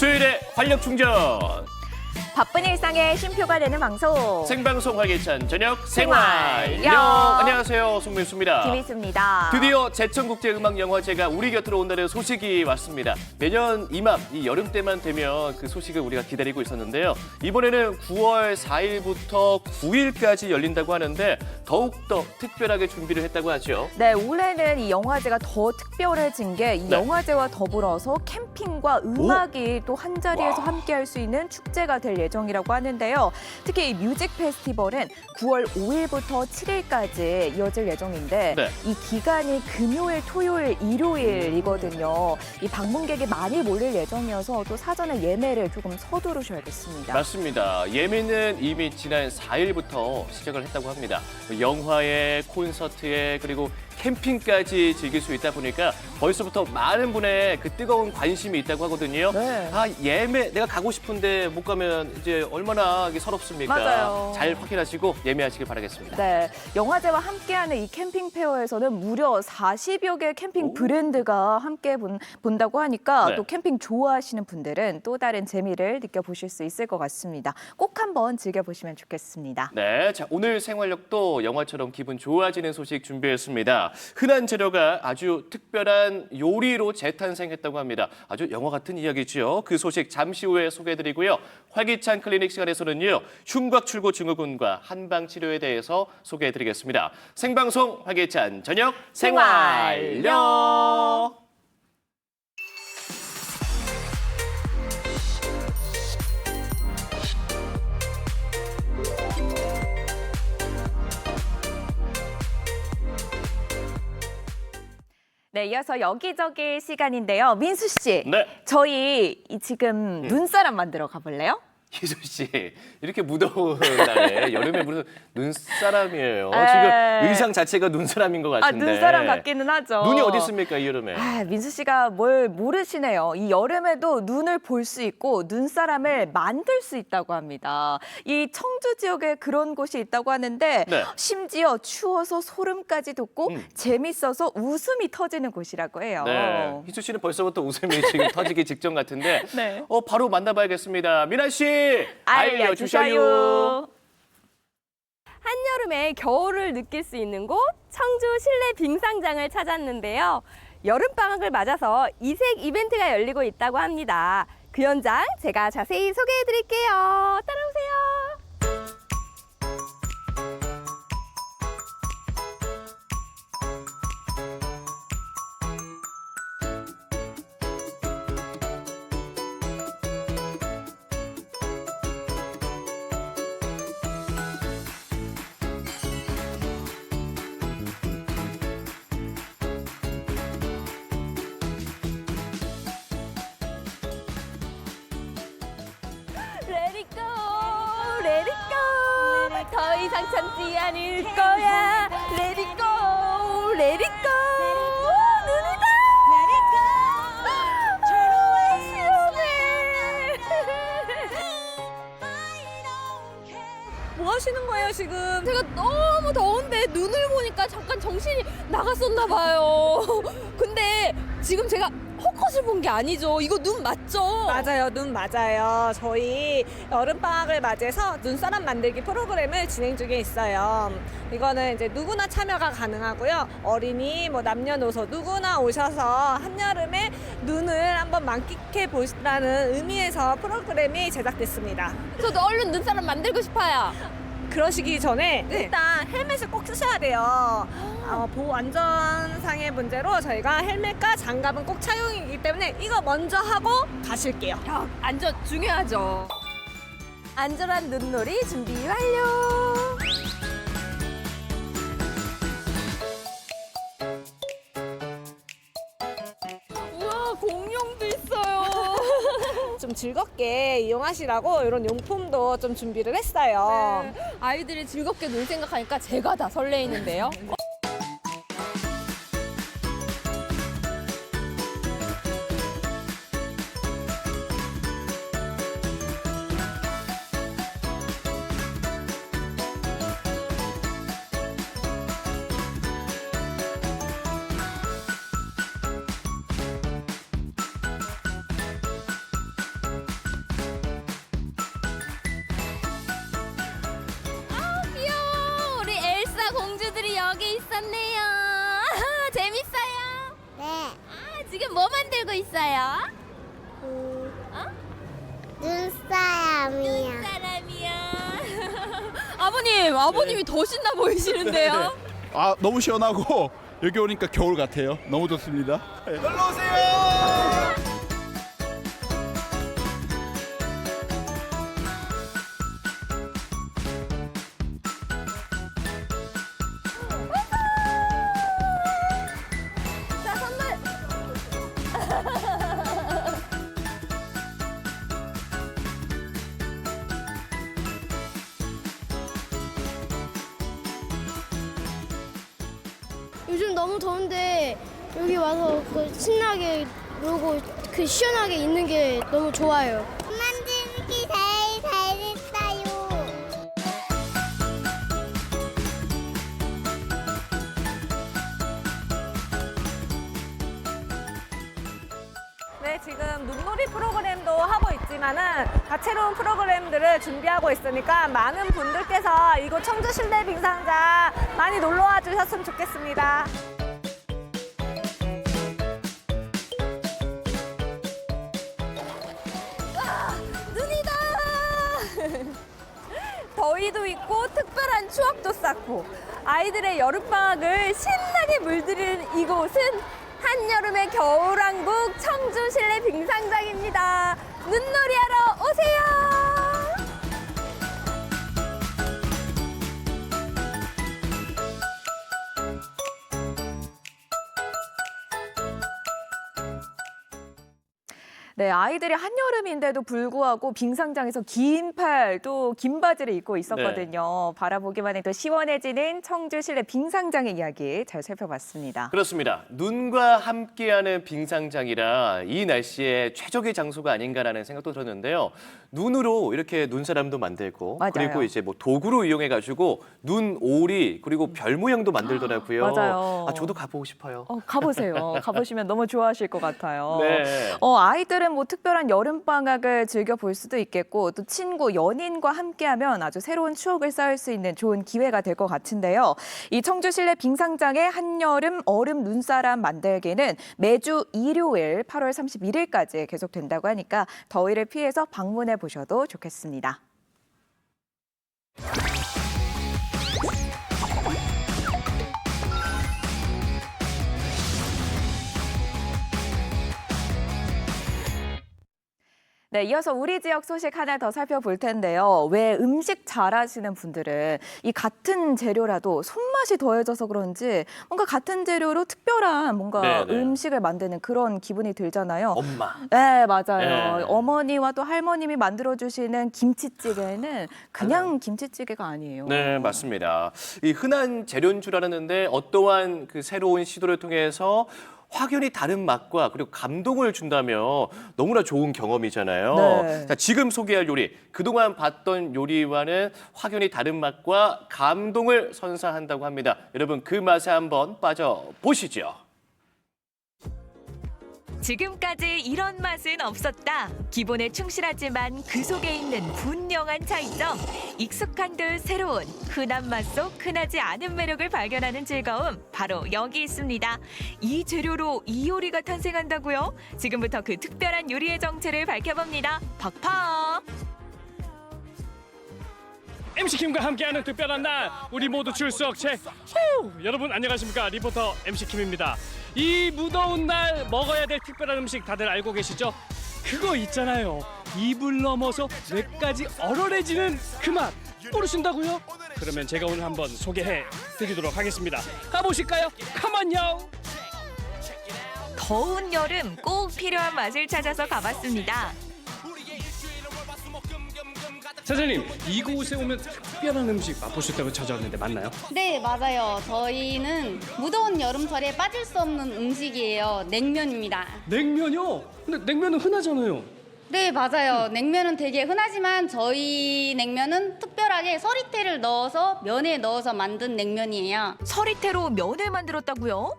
수요일에 활력 충전. 바쁜 일상에 쉼표가 되는 방송. 생방송 활기찬 저녁 생활력. 생활력. 안녕하세요, 송민수입니다. 김희수입니다. 드디어 제천국제음악영화제가 우리 곁으로 온다는 소식이 왔습니다. 매년 이맘, 이 여름 때만 되면 그 소식을 우리가 기다리고 있었는데요. 이번에는 9월 4일부터 9일까지 열린다고 하는데 더욱더 특별하게 준비를 했다고 하죠. 네, 올해는 이 영화제가 더 특별해진 게 이 네. 영화제와 더불어서 캠핑과 음악이 또 한 자리에서 함께할 수 있는 축제가 될 예정이라고 하는데요. 특히 이 뮤직 페스티벌은 9월 5일부터 7일까지 이어질 예정인데 네. 이 기간이 금요일, 토요일, 일요일이거든요. 이 방문객이 많이 몰릴 예정이어서 또 사전에 예매를 조금 서두르셔야겠습니다. 맞습니다. 예매는 이미 지난 4일부터 시작을 했다고 합니다. 영화에, 콘서트에, 그리고 캠핑까지 즐길 수 있다 보니까 벌써부터 많은 분의 그 뜨거운 관심이 있다고 하거든요. 네. 아, 예매 내가 가고 싶은데 못 가면 이제 얼마나 이게 서럽습니까? 맞아요. 잘 확인하시고 예매하시길 바라겠습니다. 네, 영화제와 함께하는 이 캠핑 페어에서는 무려 40여 개 캠핑 브랜드가 함께 본다고 하니까 네. 또 캠핑 좋아하시는 분들은 또 다른 재미를 느껴보실 수 있을 것 같습니다. 꼭 한번 즐겨보시면 좋겠습니다. 네, 자 오늘 생활력도 영화처럼 기분 좋아지는 소식 준비했습니다. 흔한 재료가 아주 특별한 요리로 재탄생했다고 합니다. 아주 영화 같은 이야기죠. 그 소식 잠시 후에 소개해드리고요. 활기찬 클리닉 시간에서는요. 흉곽출구 증후군과 한방 치료에 대해서 소개해드리겠습니다. 생방송 활기찬 저녁 생활력. 네, 이어서 여기저기 시간인데요. 민수 씨, 네. 저희 지금 눈사람 만들어 가볼래요? 희수 씨, 이렇게 무더운 날에 여름에 무슨 눈사람이에요. 에이. 지금 의상 자체가 눈사람인 것 같은데. 눈사람 같기는 하죠. 눈이 어디 있습니까, 이 여름에? 민수 씨가 뭘 모르시네요. 이 여름에도 눈을 볼 수 있고 눈사람을 만들 수 있다고 합니다. 이 청주 지역에 그런 곳이 있다고 하는데 네. 심지어 추워서 소름까지 돋고 재밌어서 웃음이 터지는 곳이라고 해요. 네. 희수 씨는 벌써부터 웃음이 지금 터지기 직전 같은데 네. 바로 만나봐야겠습니다. 미나 씨, 알려주셔요. 한여름에 겨울을 느낄 수 있는 곳 청주 실내 빙상장을 찾았는데요. 여름방학을 맞아서 이색 이벤트가 열리고 있다고 합니다. 그 현장 제가 자세히 소개해드릴게요. 따라오세요. Let it go, let it go. 더 이상 참지 않을 거야. Let it go, let it go. 눈이다. 시원해. 뭐 하시는 거예요 지금? 제가 너무 더운데 눈을 보니까 잠깐 정신이 나갔었나 봐요. 근데 지금 제가 헛것을 본 게 아니죠. 이거 눈 맞죠? 맞아요, 눈 맞아요. 저희 여름방학을 맞이해서 눈사람 만들기 프로그램을 진행 중에 있어요. 이거는 이제 누구나 참여가 가능하고요. 어린이, 남녀노소 누구나 오셔서 한여름에 눈을 한번 만끽해 보시라는 의미에서 프로그램이 제작됐습니다. 저도 얼른 눈사람 만들고 싶어요. 그러시기 전에 네. 일단 헬멧을 꼭 쓰셔야 돼요. 보호 안전상의 문제로 저희가 헬멧과 장갑은 꼭 착용이기 때문에 이거 먼저 하고 가실게요. 야, 안전 중요하죠. 안전한 눈놀이 준비 완료. 우와, 공룡도 있어요. 좀 즐겁게 이용하시라고 이런 용품도 좀 준비를 했어요. 네, 아이들이 즐겁게 놀 생각하니까 제가 다 설레이는데요. 재밌어요? 네. 아, 지금 뭐 만들고 있어요? 눈사람이야. 사람이야. 아버님이 더 신나 보이시는데요? 아, 너무 시원하고 여기 오니까 겨울 같아요. 너무 좋습니다. 놀러 오세요. 자, 선물. 요즘 너무 더운데 여기 와서 신나게 놀고 시원하게 있는 게 너무 좋아요. 만들기 제일 잘했어요. 네, 지금 눈놀이 프로그램도 하고 있지만은 다채로운 프로그램들을 준비하고 있으니까 많은 분들께서 이곳 청주 실내 빙상장 많이 놀러 와 주셨으면 좋겠습니다. 눈이다! 더위도 있고 특별한 추억도 쌓고 아이들의 여름방학을 신나게 물들이는 이곳은 한여름의 겨울왕국 청주 실내 빙상장입니다. 눈놀이하러 오세요! 네, 아이들이 한여름인데도 불구하고 빙상장에서 긴 팔 또 긴 바지를 입고 있었거든요. 바라보기만 해도 시원해지는 청주 실내 빙상장의 이야기 잘 살펴봤습니다. 그렇습니다. 눈과 함께하는 빙상장이라 이 날씨에 최적의 장소가 아닌가라는 생각도 들었는데요. 눈으로 이렇게 눈사람도 만들고 맞아요. 그리고 이제 뭐 도구로 이용해가지고 눈오리 그리고 별 모양도 만들더라고요. 맞아요. 아, 저도 가보고 싶어요. 가보세요. 가보시면 너무 좋아하실 것 같아요. 네. 아이들은 뭐 특별한 여름방학을 즐겨볼 수도 있겠고 또 친구, 연인과 함께하면 아주 새로운 추억을 쌓을 수 있는 좋은 기회가 될 것 같은데요. 이 청주 실내 빙상장의 한여름 얼음 눈사람 만들기는 매주 일요일 8월 31일까지 계속된다고 하니까 더위를 피해서 방문해 보셔도 좋겠습니다. 네, 이어서 우리 지역 소식 하나 더 살펴볼 텐데요. 왜 음식 잘하시는 분들은 이 같은 재료라도 손맛이 더해져서 그런지 뭔가 같은 재료로 특별한 뭔가 네네. 음식을 만드는 그런 기분이 들잖아요. 엄마. 네, 맞아요. 네. 어머니와 또 할머님이 만들어주시는 김치찌개는 그냥 김치찌개가 아니에요. 네, 맞습니다. 이 흔한 재료인 줄 알았는데 어떠한 그 새로운 시도를 통해서 확연히 다른 맛과 그리고 감동을 준다며 너무나 좋은 경험이잖아요. 네. 자, 지금 소개할 요리, 그동안 봤던 요리와는 확연히 다른 맛과 감동을 선사한다고 합니다. 여러분 그 맛에 한번 빠져보시죠. 지금까지 이런 맛은 없었다. 기본에 충실하지만 그 속에 있는 분명한 차이점. 익숙한 듯 새로운 흔한 맛 속 흔하지 않은 매력을 발견하는 즐거움. 바로 여기 있습니다. 이 재료로 이 요리가 탄생한다고요? 지금부터 그 특별한 요리의 정체를 밝혀봅니다. 팍팍! MC 킴과 함께하는 특별한 날, 우리 모두 출석 체크. 여러분 안녕하십니까? 리포터 MC 킴입니다. 이 무더운 날 먹어야 될 특별한 음식 다들 알고 계시죠? 그거 있잖아요. 입을 넘어서 뇌까지 얼얼해지는 그 맛 모르신다고요? 그러면 제가 오늘 한번 소개해 드리도록 하겠습니다. 가보실까요? 컴온요. 더운 여름 꼭 필요한 맛을 찾아서 가봤습니다. 사장님, 이곳에 오면 특별한 음식 맛보셨다고 찾아왔는데 맞나요? 네, 맞아요. 저희는 무더운 여름철에 빠질 수 없는 음식이에요. 냉면입니다. 냉면이요? 근데 냉면은 흔하잖아요. 네, 맞아요. 냉면은 되게 흔하지만 저희 냉면은 특별하게 서리태를 넣어서 면에 넣어서 만든 냉면이에요. 서리태로 면을 만들었다고요?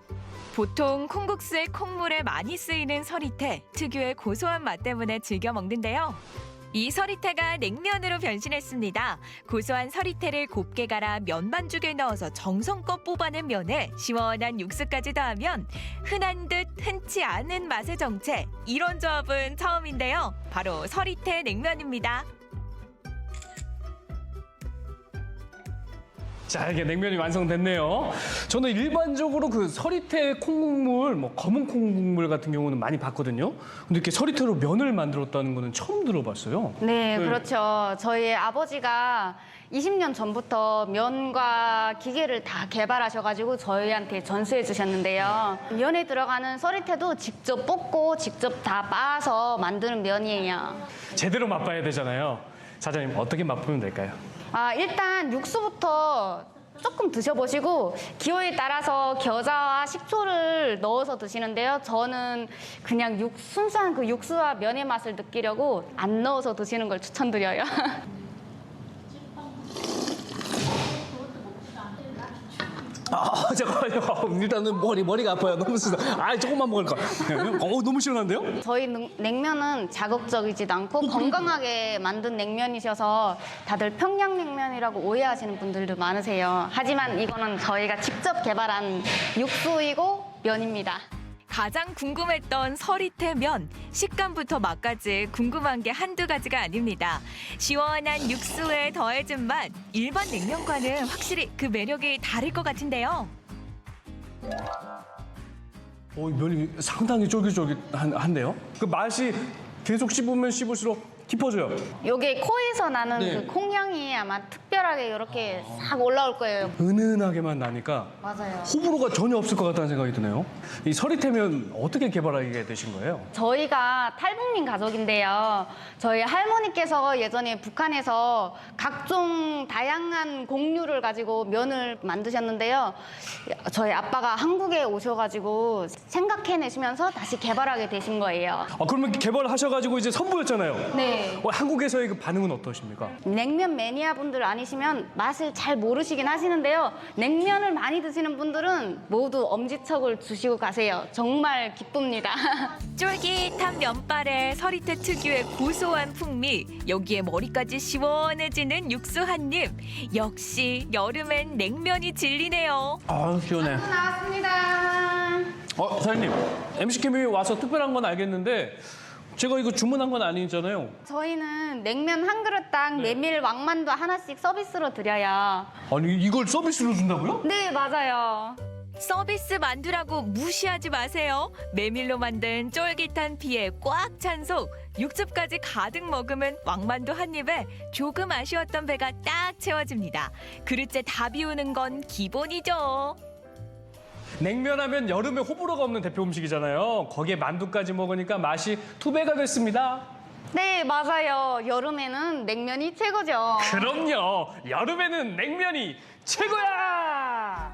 보통 콩국수의 콩물에 많이 쓰이는 서리태, 특유의 고소한 맛 때문에 즐겨 먹는데요. 이 서리태가 냉면으로 변신했습니다. 고소한 서리태를 곱게 갈아 면 반죽에 넣어서 정성껏 뽑아낸 면에 시원한 육수까지 더하면 흔한 듯 흔치 않은 맛의 정체. 이런 조합은 처음인데요. 바로 서리태 냉면입니다. 자, 이게 냉면이 완성됐네요. 저는 일반적으로 그 서리태 콩국물, 뭐 검은 콩국물 같은 경우는 많이 봤거든요. 근데 이렇게 서리태로 면을 만들었다는 거는 처음 들어봤어요. 네, 그렇죠. 저희 아버지가 20년 전부터 면과 기계를 다 개발하셔가지고 저희한테 전수해 주셨는데요. 면에 들어가는 서리태도 직접 볶고 직접 다 빻아서 만드는 면이에요. 제대로 맛봐야 되잖아요. 사장님, 어떻게 맛보면 될까요? 일단 육수부터 조금 드셔보시고 기호에 따라서 겨자와 식초를 넣어서 드시는데요. 저는 그냥 순수한 그 육수와 면의 맛을 느끼려고 안 넣어서 드시는 걸 추천드려요. 잠깐만요. 일단은 머리가 아파요. 너무 쓰다. 조금만 먹을까. 너무 시원한데요? 저희 냉면은 자극적이지도 않고 건강하게 만든 냉면이셔서 다들 평양냉면이라고 오해하시는 분들도 많으세요. 하지만 이거는 저희가 직접 개발한 육수이고 면입니다. 가장 궁금했던 서리태 면, 식감부터 맛까지 궁금한 게 한두 가지가 아닙니다. 시원한 육수에 더해진 맛, 일반 냉면과는 확실히 그 매력이 다를 것 같은데요. 면이 상당히 쫄깃쫄깃한데요? 그 맛이 계속 씹으면 씹을수록 깊어져요. 요게 코에서 나는 네. 그 콩향이 아마 특별하게 이렇게 싹 올라올 거예요. 은은하게만 나니까 맞아요. 호불호가 전혀 없을 것 같다는 생각이 드네요. 이 서리태면 어떻게 개발하게 되신 거예요? 저희가 탈북민 가족인데요. 저희 할머니께서 예전에 북한에서 각종 다양한 곡류를 가지고 면을 만드셨는데요. 저희 아빠가 한국에 오셔가지고 생각해내시면서 다시 개발하게 되신 거예요. 그러면 개발하셔가지고 이제 선보였잖아요. 네. 한국에서의 그 반응은 어떠십니까? 냉면 매니아 분들 아니시면 맛을 잘 모르시긴 하시는데요. 냉면을 많이 드시는 분들은 모두 엄지척을 주시고 가세요. 정말 기쁩니다. 쫄깃한 면발에 서리태 특유의 고소한 풍미, 여기에 머리까지 시원해지는 육수 한 입. 역시 여름엔 냉면이 진리네요. 시원해. 나왔습니다. 사장님, MC캠이 와서 특별한 건 알겠는데 제가 이거 주문한 건 아니잖아요. 저희는 냉면 한 그릇당 메밀 왕만두 하나씩 서비스로 드려요. 아니, 이걸 서비스로 준다고요? 네, 맞아요. 서비스 만두라고 무시하지 마세요. 메밀로 만든 쫄깃한 피에 꽉 찬 속, 육즙까지 가득 머금은 왕만두 한 입에 조금 아쉬웠던 배가 딱 채워집니다. 그릇째 다 비우는 건 기본이죠. 냉면하면 여름에 호불호가 없는 대표 음식이잖아요. 거기에 만두까지 먹으니까 맛이 2배가 됐습니다. 네, 맞아요. 여름에는 냉면이 최고죠. 그럼요. 여름에는 냉면이 최고야!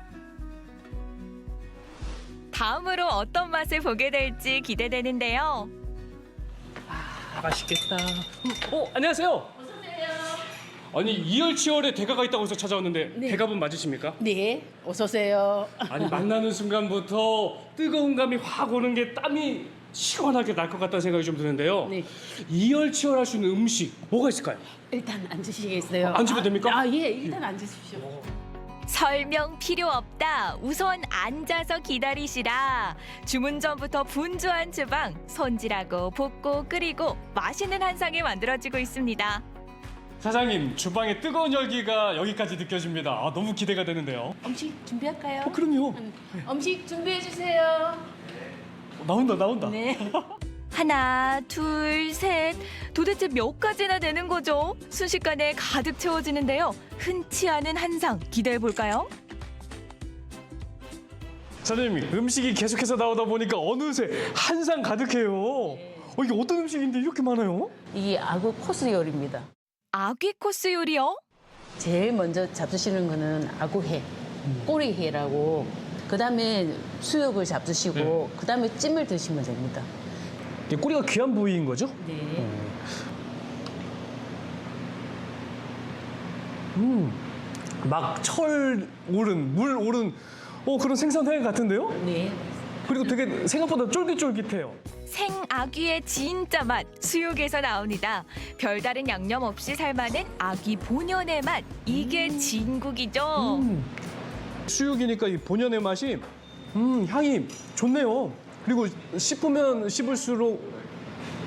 다음으로 어떤 맛을 보게 될지 기대되는데요. 맛있겠다. 안녕하세요. 아니, 이열치열에 대가가 있다고 해서 찾아왔는데 대가분 맞으십니까? 네, 어서 오세요. 아니, 만나는 순간부터 뜨거운 감이 확 오는 게 땀이 시원하게 날 것 같다는 생각이 좀 드는데요. 네. 이열치열할 수 있는 음식 뭐가 있을까요? 일단 앉으시겠어요? 앉으면 됩니까? 예, 일단 앉으십시오. 설명 필요 없다. 우선 앉아서 기다리시라. 주문 전부터 분주한 주방, 손질하고 볶고 끓이고 맛있는 한상이 만들어지고 있습니다. 사장님, 주방의 뜨거운 열기가 여기까지 느껴집니다. 너무 기대가 되는데요. 음식 준비할까요? 그럼요. 음식 준비해 주세요. 나온다. 네. 하나, 둘, 셋. 도대체 몇 가지나 되는 거죠? 순식간에 가득 채워지는데요. 흔치 않은 한상 기대해 볼까요? 사장님, 음식이 계속해서 나오다 보니까 어느새 한상 가득해요. 이게 어떤 음식인데 이렇게 많아요? 이게 아구 코스 요리입니다. 아귀 코스 요리요? 제일 먼저 잡수시는 거는 아구회, 꼬리회라고. 그다음에 수육을 잡수시고 그다음에 찜을 드시면 됩니다. 이게 꼬리가 귀한 부위인 거죠? 네. 막 철 오른, 물 오른 그런 생선회 같은데요? 네. 그리고 되게 생각보다 쫄깃쫄깃해요. 생아귀의 진짜 맛 수육에서 나옵니다. 별다른 양념 없이 삶아낸 아귀 본연의 맛 이게 진국이죠. 수육이니까 이 본연의 맛이 향이 좋네요. 그리고 씹으면 씹을수록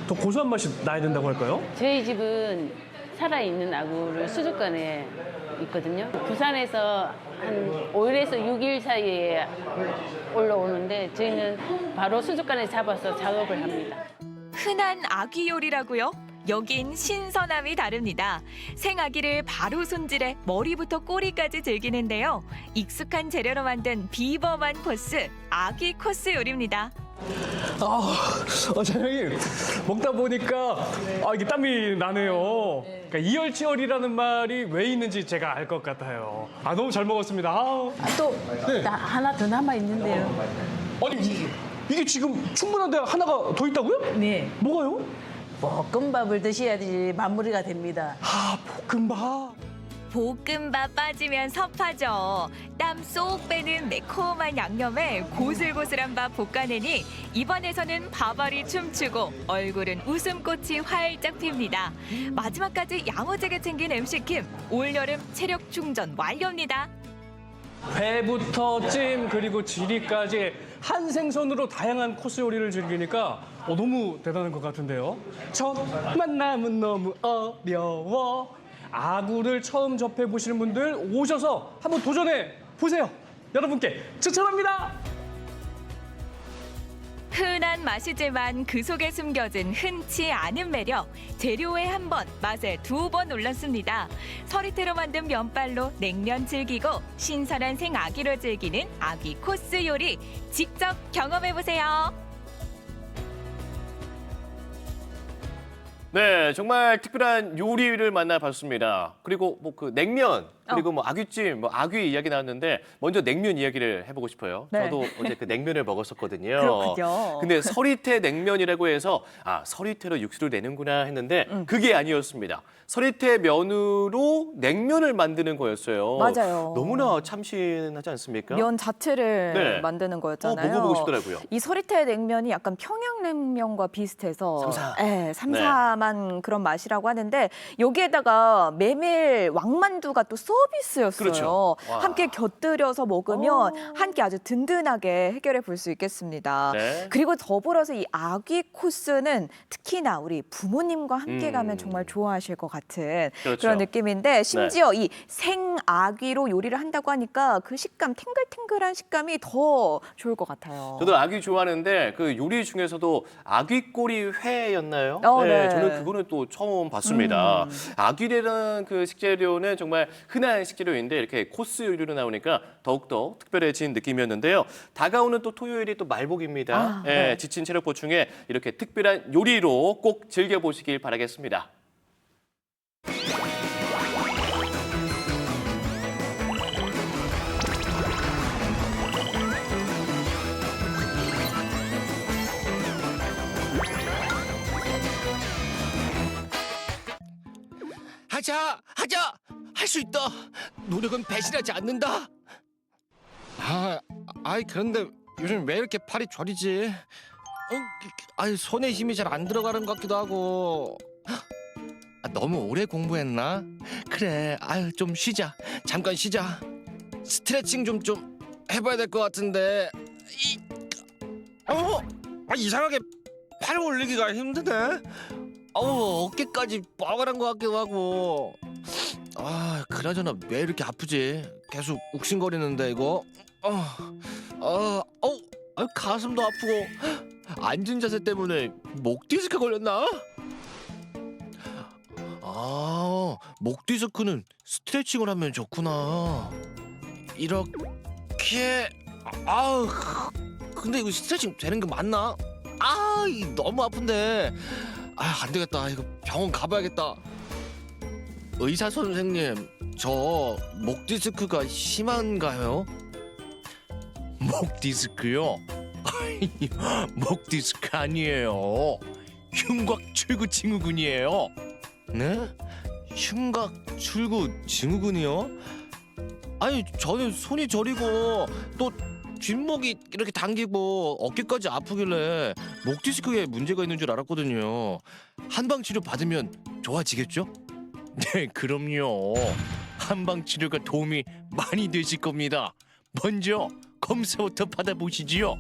더 고소한 맛이 나야 된다고 할까요? 저희 집은 살아있는 아구를 수족관에 있거든요. 부산에서 한 5일에서 6일 사이에 올라오는데 저희는 바로 수족관에 잡아서 작업을 합니다. 흔한 아귀 요리라고요? 여긴 신선함이 다릅니다. 생아귀를 바로 손질해 머리부터 꼬리까지 즐기는데요. 익숙한 재료로 만든 비범한 코스, 아귀 코스 요리입니다. 사장님 먹다 보니까 이게 땀이 나네요. 그러니까 이열치열이라는 말이 왜 있는지 제가 알 것 같아요. 너무 잘 먹었습니다. 또 네. 하나 더 남아 있는데요. 아니 이게 지금 충분한데 하나가 더 있다고요? 네. 뭐가요? 볶음밥을 드셔야지 마무리가 됩니다. 볶음밥. 볶음밥 빠지면 섭하죠. 땀 쏙 빼는 매콤한 양념에 고슬고슬한 밥 볶아내니 입안에서는 밥알이 춤추고 얼굴은 웃음꽃이 활짝 핍니다. 마지막까지 야무지게 챙긴 MC킴. 올여름 체력 충전 완료입니다. 회부터 찜 그리고 지리까지 한 생선으로 다양한 코스 요리를 즐기니까 너무 대단한 것 같은데요. 첫 만남은 너무 어려워. 아구를 처음 접해보시는 분들 오셔서 한번 도전해 보세요. 여러분께 추천합니다. 흔한 맛이지만 그 속에 숨겨진 흔치 않은 매력. 재료에 한 번, 맛에 두 번 놀랐습니다. 서리태로 만든 면발로 냉면 즐기고 신선한 생아귀를 즐기는 아귀 코스 요리. 직접 경험해보세요. 네, 정말 특별한 요리를 만나봤습니다. 그리고 뭐 그 냉면, 그리고 뭐 아귀찜, 뭐 아귀 이야기 나왔는데 먼저 냉면 이야기를 해보고 싶어요. 네. 저도 어제 그 냉면을 먹었었거든요. 그렇군요. 근데 서리태 냉면이라고 해서 서리태로 육수를 내는구나 했는데 그게 아니었습니다. 서리태 면으로 냉면을 만드는 거였어요. 맞아요. 너무나 참신하지 않습니까? 면 자체를 네. 만드는 거였잖아요. 먹어보고 싶더라고요. 이 서리태 냉면이 약간 평양냉면과 비슷해서 삼삼. 삼삼한 그런 맛이라고 하는데 여기에다가 메밀 왕만두가 또 서비스였어요. 그렇죠. 와. 함께 곁들여서 먹으면 한 끼 아주 든든하게 해결해 볼 수 있겠습니다. 네. 그리고 더불어서 이 아귀 코스는 특히나 우리 부모님과 함께 가면 정말 좋아하실 것 같은 그렇죠. 그런 느낌인데 심지어 이 생아귀로 요리를 한다고 하니까 그 식감, 탱글탱글한 식감이 더 좋을 것 같아요. 저도 아귀 좋아하는데 그 요리 중에서도 아귀꼬리 회였나요? 네. 저는 그거는 또 처음 봤습니다. 아귀라는 그 식재료는 정말 흔한 식재료인데 이렇게 코스 요리로 나오니까 더욱더 특별해진 느낌이었는데요. 다가오는 또 토요일이 또 말복입니다. 네. 지친 체력 보충에 이렇게 특별한 요리로 꼭 즐겨보시길 바라겠습니다. 하자! 할 수 있다! 노력은 배신하지 않는다! 그런데 요즘 왜 이렇게 팔이 저리지? 손에 힘이 잘 안 들어가는 것 같기도 하고. 너무 오래 공부했나? 그래, 좀 쉬자. 잠깐 쉬자. 스트레칭 좀 해봐야 될 것 같은데. 이상하게 팔 올리기가 힘드네. 어깨까지 뻐근한 것 같기도 하고. 그나저나 왜 이렇게 아프지? 계속 욱신거리는데 이거. 가슴도 아프고. 앉은 자세 때문에 목 디스크 걸렸나? 목 디스크는 스트레칭을 하면 좋구나. 이렇게. 근데 이거 스트레칭 되는 게 맞나? 너무 아픈데. 안 되겠다. 이거 병원 가봐야겠다. 의사 선생님, 저 목 디스크가 심한가요? 목 디스크요? 목 디스크 아니에요. 흉곽 출구 증후군이에요. 네? 흉곽 출구 증후군이요? 저는 손이 저리고 또 뒷목이 이렇게 당기고 어깨까지 아프길래 목 디스크에 문제가 있는 줄 알았거든요. 한방 치료 받으면 좋아지겠죠? 네, 그럼요. 한방 치료가 도움이 많이 되실 겁니다. 먼저 검사부터 받아보시지요.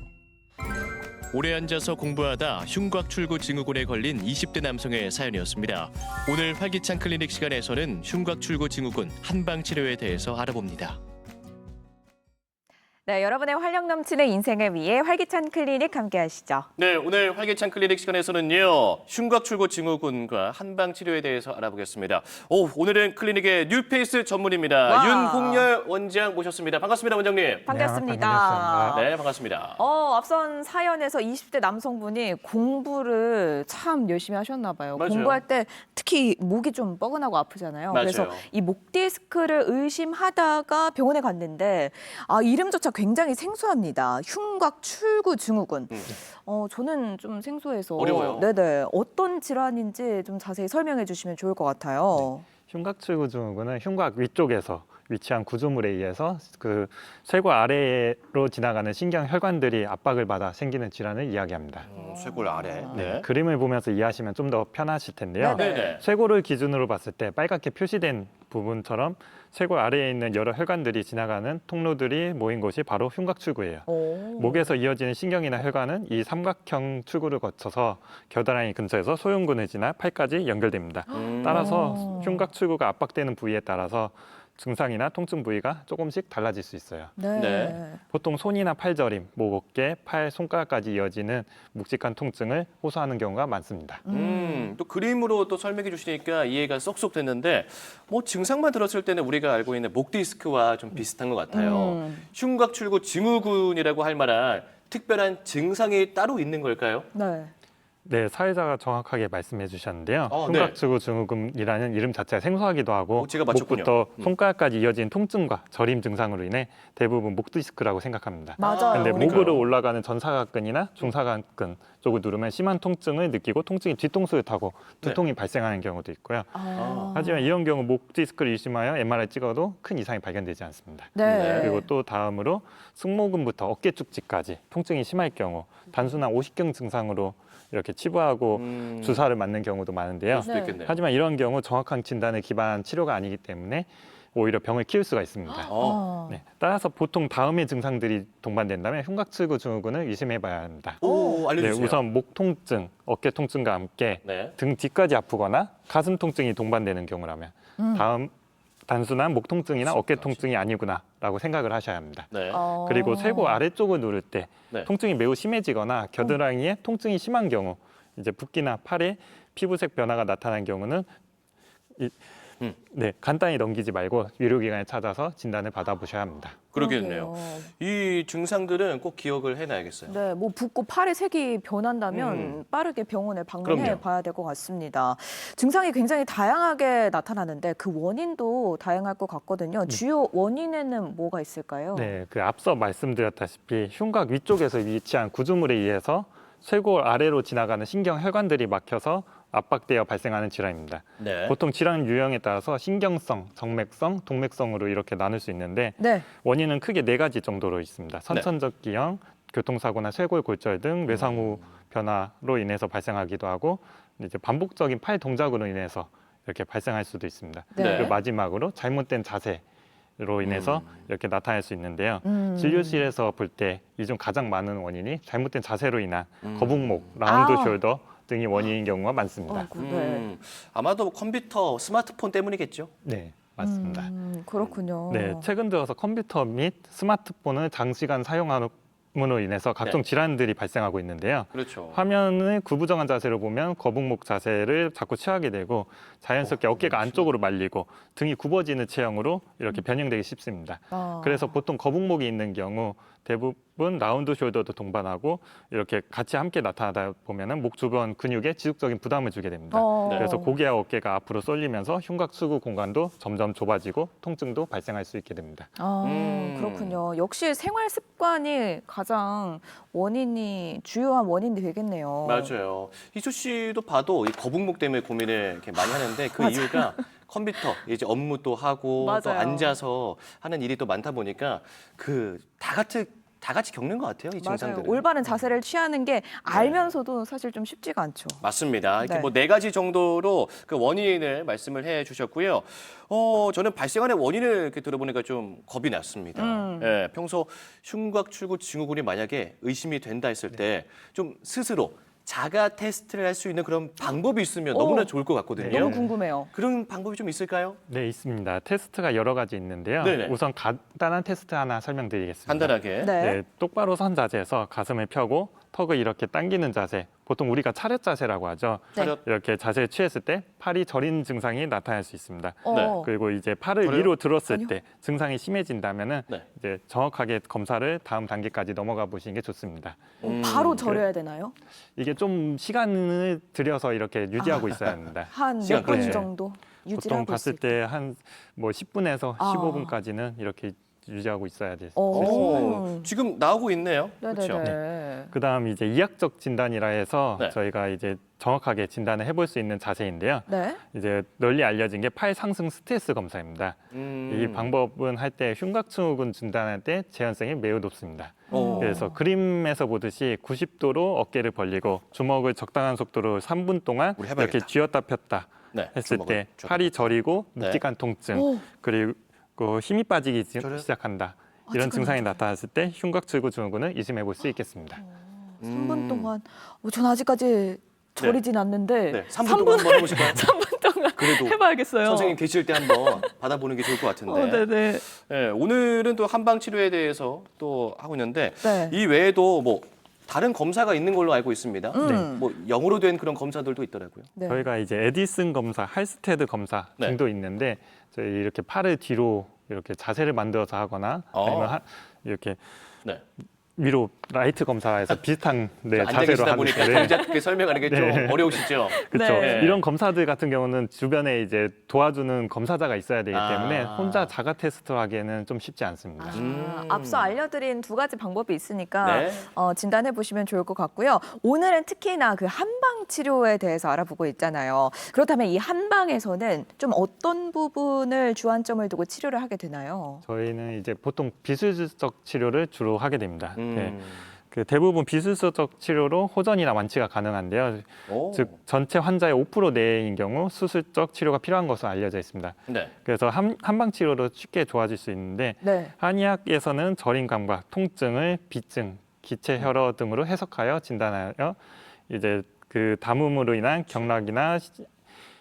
오래 앉아서 공부하다 흉곽 출구 증후군에 걸린 20대 남성의 사연이었습니다. 오늘 활기찬 클리닉 시간에서는 흉곽 출구 증후군 한방 치료에 대해서 알아봅니다. 네, 여러분의 활력 넘치는 인생을 위해 활기찬 클리닉 함께 하시죠. 네, 오늘 활기찬 클리닉 시간에서는요. 흉곽 출구 증후군과 한방 치료에 대해서 알아보겠습니다. 오늘은 클리닉의 뉴페이스 전문입니다. 와. 윤홍열 원장 모셨습니다. 반갑습니다, 원장님. 반갑습니다. 네, 반갑습니다. 앞선 사연에서 20대 남성분이 공부를 참 열심히 하셨나 봐요. 맞아요. 공부할 때 특히 목이 좀 뻐근하고 아프잖아요. 맞아요. 그래서 이 목 디스크를 의심하다가 병원에 갔는데 이름조차 굉장히 생소합니다. 흉곽 출구 증후군. 저는 좀 생소해서 어려워요. 네네. 어떤 질환인지 좀 자세히 설명해 주시면 좋을 것 같아요. 흉곽출구 증후군은 흉곽 위쪽에서 위치한 구조물에 의해서 그 쇄골 아래로 지나가는 신경 혈관들이 압박을 받아 생기는 질환을 이야기합니다. 쇄골 아래. 네. 그림을 보면서 이해하시면 좀 더 편하실 텐데요. 네네. 쇄골을 기준으로 봤을 때 빨갛게 표시된 부분처럼 쇄골 아래에 있는 여러 혈관들이 지나가는 통로들이 모인 곳이 바로 흉곽출구예요. 목에서 이어지는 신경이나 혈관은 이 삼각형 출구를 거쳐서 겨드랑이 근처에서 소흉근을 지나 팔까지 연결됩니다. 따라서 흉곽출구가 압박되는 부위에 따라서 증상이나 통증 부위가 조금씩 달라질 수 있어요. 네. 보통 손이나 팔저림, 목, 어깨, 팔, 손가락까지 이어지는 묵직한 통증을 호소하는 경우가 많습니다. 또 그림으로 또 설명해 주시니까 이해가 쏙쏙 됐는데 뭐 증상만 들었을 때는 우리가 알고 있는 목 디스크와 좀 비슷한 것 같아요. 흉곽 출구 증후군이라고 할 만한 특별한 증상이 따로 있는 걸까요? 네. 네, 사회자가 정확하게 말씀해 주셨는데요. 네. 흉곽출구 증후군이라는 이름 자체가 생소하기도 하고 제가 맞췄군요. 목부터 손가락까지 이어진 통증과 저림 증상으로 인해 대부분 목 디스크라고 생각합니다. 맞아요. 근데 그러니까요. 목으로 올라가는 전사각근이나 중사각근 쪽을 누르면 심한 통증을 느끼고 통증이 뒤통수를 타고 두통이 발생하는 경우도 있고요. 하지만 이런 경우 목 디스크를 의심하여 MRI 찍어도 큰 이상이 발견되지 않습니다. 네. 그리고 또 다음으로 승모근부터 어깨 쭉지까지 통증이 심할 경우 단순한 오십경 증상으로 이렇게 치부하고 주사를 맞는 경우도 많은데요. 그럴 수도 있겠네요. 하지만 이런 경우 정확한 진단에 기반한 치료가 아니기 때문에 오히려 병을 키울 수가 있습니다. 네, 따라서 보통 다음의 증상들이 동반된다면 흉곽출구 증후군을 의심해봐야 합니다. 알려주세요. 우선 목 통증, 어깨 통증과 함께 네. 등 뒤까지 아프거나 가슴 통증이 동반되는 경우라면 다음 단순한 목 통증이나 어깨 통증이 아니구나라고 생각을 하셔야 합니다. 네. 그리고 쇄골 아래쪽을 누를 때 네. 통증이 매우 심해지거나 겨드랑이에 통증이 심한 경우, 이제 붓기나 팔에 피부색 변화가 나타난 경우는 간단히 넘기지 말고 의료기관에 찾아서 진단을 받아보셔야 합니다. 그러겠네요. 이 증상들은 꼭 기억을 해놔야겠어요. 네, 뭐 붓고 팔의 색이 변한다면 빠르게 병원에 방문해 그럼요. 봐야 될 것 같습니다. 증상이 굉장히 다양하게 나타나는데 그 원인도 다양할 것 같거든요. 주요 원인에는 뭐가 있을까요? 네, 그 앞서 말씀드렸다시피 흉곽 위쪽에서 위치한 구조물에 의해서 쇄골 아래로 지나가는 신경 혈관들이 막혀서 압박되어 발생하는 질환입니다. 네. 보통 질환 유형에 따라서 신경성, 정맥성, 동맥성으로 이렇게 나눌 수 있는데 네. 원인은 크게 4가지 정도로 있습니다. 선천적 기형, 교통사고나 쇄골 골절 등 뇌상 후 변화로 인해서 발생하기도 하고 이제 반복적인 팔 동작으로 인해서 이렇게 발생할 수도 있습니다. 네. 그리고 마지막으로 잘못된 자세로 인해서 이렇게 나타날 수 있는데요. 진료실에서 볼 때 이 중 가장 많은 원인이 잘못된 자세로 인한 거북목, 라운드 숄더 등이 원인인 경우가 많습니다. 아마도 컴퓨터, 스마트폰 때문이겠죠? 네, 맞습니다. 그렇군요. 네, 최근 들어서 컴퓨터 및 스마트폰을 장시간 사용함으로 인해서 각종 질환들이 발생하고 있는데요. 그렇죠. 화면을 구부정한 자세로 보면 거북목 자세를 자꾸 취하게 되고 자연스럽게 어깨가 안쪽으로 말리고 등이 굽어지는 체형으로 이렇게 변형되기 쉽습니다. 그래서 보통 거북목이 있는 경우 대부분 라운드 숄더도 동반하고 이렇게 같이 함께 나타나다 보면은 목 주변 근육에 지속적인 부담을 주게 됩니다. 그래서 고개와 어깨가 앞으로 쏠리면서 흉곽 출구 공간도 점점 좁아지고 통증도 발생할 수 있게 됩니다. 그렇군요. 역시 생활 습관이 가장 주요한 원인이 되겠네요. 맞아요. 희수 씨도 봐도 이 거북목 때문에 고민을 이렇게 많이 하는데 그 이유가 컴퓨터 이제 업무도 하고 또 맞아요. 앉아서 하는 일이 또 많다 보니까 그 다 같은 다 같이 겪는 것 같아요. 이 맞아요. 증상들은. 올바른 자세를 취하는 게 알면서도 사실 좀 쉽지가 않죠. 맞습니다. 이렇게 네. 뭐 4가지 정도로 그 원인을 말씀을 해주셨고요. 저는 발생하는 원인을 이렇게 들어보니까 좀 겁이 났습니다. 예, 평소 흉곽출구 증후군이 만약에 의심이 된다 했을 때 좀 스스로 자가 테스트를 할 수 있는 그런 방법이 있으면 너무나 좋을 것 같거든요. 너무 궁금해요. 그런 방법이 좀 있을까요? 네, 있습니다. 테스트가 여러 가지 있는데요. 네네. 우선 간단한 테스트 하나 설명드리겠습니다. 간단하게. 네. 똑바로 선 자세에서 가슴을 펴고 턱을 이렇게 당기는 자세, 보통 우리가 차렷 자세라고 하죠. 네. 차렷. 이렇게 자세를 취했을 때 팔이 저린 증상이 나타날 수 있습니다. 네. 그리고 이제 팔을 그래요? 위로 들었을 아니요. 때 증상이 심해진다면은 네. 이제 정확하게 검사를 다음 단계까지 넘어가 보시는 게 좋습니다. 바로 절여야 되나요? 이게 좀 시간을 들여서 이렇게 유지하고 있어야 합니다. 한 시간 몇 분 그렇죠. 정도 유지를 보통 하고 봤을 있을까요? 때 한 뭐 10분에서 아. 15분까지는 이렇게 유지하고 있어야 돼요. 지금 나오고 있네요. 네네네. 그렇죠. 그다음 이제 이학적 진단이라 해서 네. 저희가 이제 정확하게 진단을 해볼 수 있는 자세인데요. 네. 이제 널리 알려진 게 팔 상승 스트레스 검사입니다. 이 방법은 할 때 흉곽증후군 진단할 때 재현성이 매우 높습니다. 그래서 그림에서 보듯이 90도로 어깨를 벌리고 주먹을 적당한 속도로 3분 동안 우리 해봐야겠다. 이렇게 쥐었다 폈다 네, 했을 주먹을 때 쥐었다 팔이 저리고 네. 묵직한 통증 오. 그리고 힘이 빠지기 저래요? 시작한다. 이런 증상이 나타났을 때 흉곽출구 증후군을 의심해 볼 수 있겠습니다. 3분 동안 전 아직까지 저리진 않는데 네, 3분 동안 한번 해보실까요? 3분 동안 그래도 해봐야겠어요. 선생님 계실 때 한번 받아보는 게 좋을 것 같은데. 네네. 네, 오늘은 또 한방 치료에 대해서 또 하고 있는데 네. 이 외에도 뭐 다른 검사가 있는 걸로 알고 있습니다. 네. 뭐 영어로 된 그런 검사들도 있더라고요. 네. 저희가 이제 에디슨 검사, 할스테드 검사 네. 등도 있는데 저희 이렇게 팔을 뒤로 이렇게 자세를 만들어서 하거나 아니면 이렇게 네. 위로 라이트 검사에서 비슷한 앉아 자세로 계시다 하는 보니까 네. 동작 설명하는 게 좀 네. 어려우시죠? 그렇죠. 네. 이런 검사들 같은 경우는 주변에 이제 도와주는 검사자가 있어야 되기 때문에 혼자 자가 테스트 하기에는 좀 쉽지 않습니다. 앞서 알려드린 2가지 방법이 있으니까 네. 진단해 보시면 좋을 것 같고요. 오늘은 특히나 그 한방 치료에 대해서 알아보고 있잖아요. 그렇다면 이 한방에서는 좀 어떤 부분을 주안점을 두고 치료를 하게 되나요? 저희는 이제 보통 비수술적 치료를 주로 하게 됩니다. 네. 그 대부분 비수술적 치료로 호전이나 완치가 가능한데요. 즉 전체 환자의 5% 내외인 경우 수술적 치료가 필요한 것으로 알려져 있습니다. 네. 그래서 한방 치료로 쉽게 좋아질 수 있는데 네. 한의학에서는 저림 감각, 통증을 비증, 기체 혈어 등으로 해석하여 진단하여 이제 그 담음으로 인한 경락이나